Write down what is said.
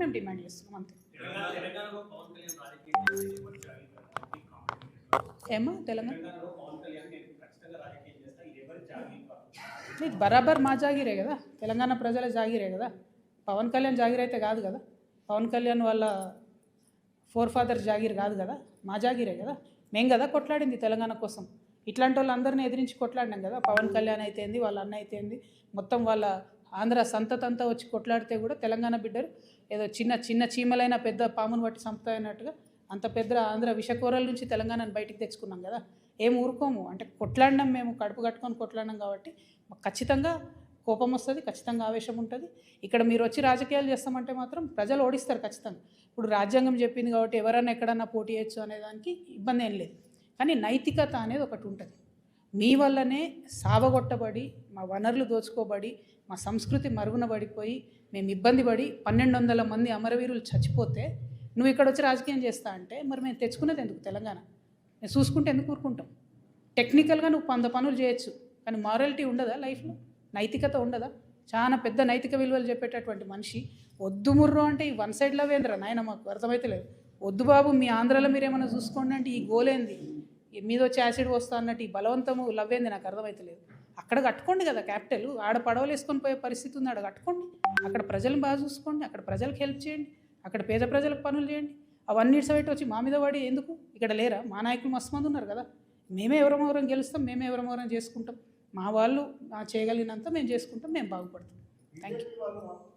మేము డిమాండ్ చేస్తున్నాం అంతే. ఏమో తెలంగాణ ఇది బరాబర్ మా జాగిరే కదా, తెలంగాణ ప్రజల జాగిరే కదా. పవన్ కళ్యాణ్ జాగిర్ అయితే కాదు కదా, పవన్ కళ్యాణ్ వాళ్ళ ఫోర్ ఫాదర్ జాగిర్ కాదు కదా, మా జాగిరే కదా. మేము కదా కొట్లాడింది తెలంగాణ కోసం. ఇట్లాంటి వాళ్ళందరినీ ఎదిరించి కొట్లాడినాం కదా. పవన్ కళ్యాణ్ అయితేంది, వాళ్ళ అన్న అయితేంది, మొత్తం వాళ్ళ ఆంధ్ర సంతతంతా వచ్చి కొట్లాడితే కూడా తెలంగాణ బిడ్డలు ఏదో చిన్న చిన్న చీమలైన పెద్ద పామును బట్టి సంపుతాయన్నట్టుగా అంత పెద్ద ఆంధ్ర విషకూరల నుంచి తెలంగాణను బయటికి తెచ్చుకున్నాం కదా. ఏం ఊరుకోము అంటే కొట్లాడినాం, మేము కడుపు కట్టుకొని కొట్లాడినాం కాబట్టి ఖచ్చితంగా కోపం వస్తుంది, ఖచ్చితంగా ఆవేశం ఉంటుంది. ఇక్కడ మీరు వచ్చి రాజకీయాలు చేస్తామంటే మాత్రం ప్రజలు ఓడిస్తారు ఖచ్చితంగా. ఇప్పుడు రాజ్యాంగం చెప్పింది కాబట్టి ఎవరైనా ఎక్కడన్నా పోటీ చేయొచ్చు అనే దానికి ఇబ్బంది ఏం లేదు. కానీ నైతికత అనేది ఒకటి ఉంటుంది. మీ వల్లనే సావగొట్టబడి, మా వనరులు దోచుకోబడి, మా సంస్కృతి మరుగున పడిపోయి, మేము ఇబ్బంది పడి 1200 మంది అమరవీరులు చచ్చిపోతే నువ్వు ఇక్కడ వచ్చి రాజకీయం చేస్తా అంటే మరి మేము తెచ్చుకునేది ఎందుకు తెలంగాణ? మేము చూసుకుంటే ఎందుకు ఊరుకుంటాం? టెక్నికల్గా నువ్వు 100 పనులు చేయొచ్చు, కానీ మారాలిటీ ఉండదా లైఫ్లో? నైతికత ఉండదా? చాలా పెద్ద నైతిక విలువలు చెప్పేటటువంటి మనిషి వద్దు ముర్రు అంటే ఈ వన్ సైడ్ లవ్ ఏంద్రా నాయన, మాకు అర్థమైతే లేదు. వద్దు బాబు మీ ఆంధ్రాలో మీరు ఏమైనా చూసుకోండి అంటే ఈ గోలేంది, మీద వచ్చి యాసిడ్ వస్తా అన్నట్టు ఈ బలవంతము లవ్ ఏంది, నాకు అర్థమైతే లేదు. అక్కడ కట్టుకోండి కదా క్యాపిటల్, ఆడ పడవలు వేసుకొని పోయే పరిస్థితి ఉంది, ఆడ కట్టుకోండి. అక్కడ ప్రజలను బాగా చూసుకోండి, అక్కడ ప్రజలకు హెల్ప్ చేయండి, అక్కడ పేద ప్రజలకు పనులు చేయండి. అవన్నీ సైట్ వచ్చి మా మీద పడి ఎందుకు? ఇక్కడ లేరా మా నాయకులు మస్తు మంది ఉన్నారు కదా. మేమే ఎవరమవరం గెలుస్తాం, మేమే ఎవరమవరం చేసుకుంటాం. మా వాళ్ళు చేయగలిగినంత మేము చేసుకుంటాం, మేము బాగుపడతాం. Thank you.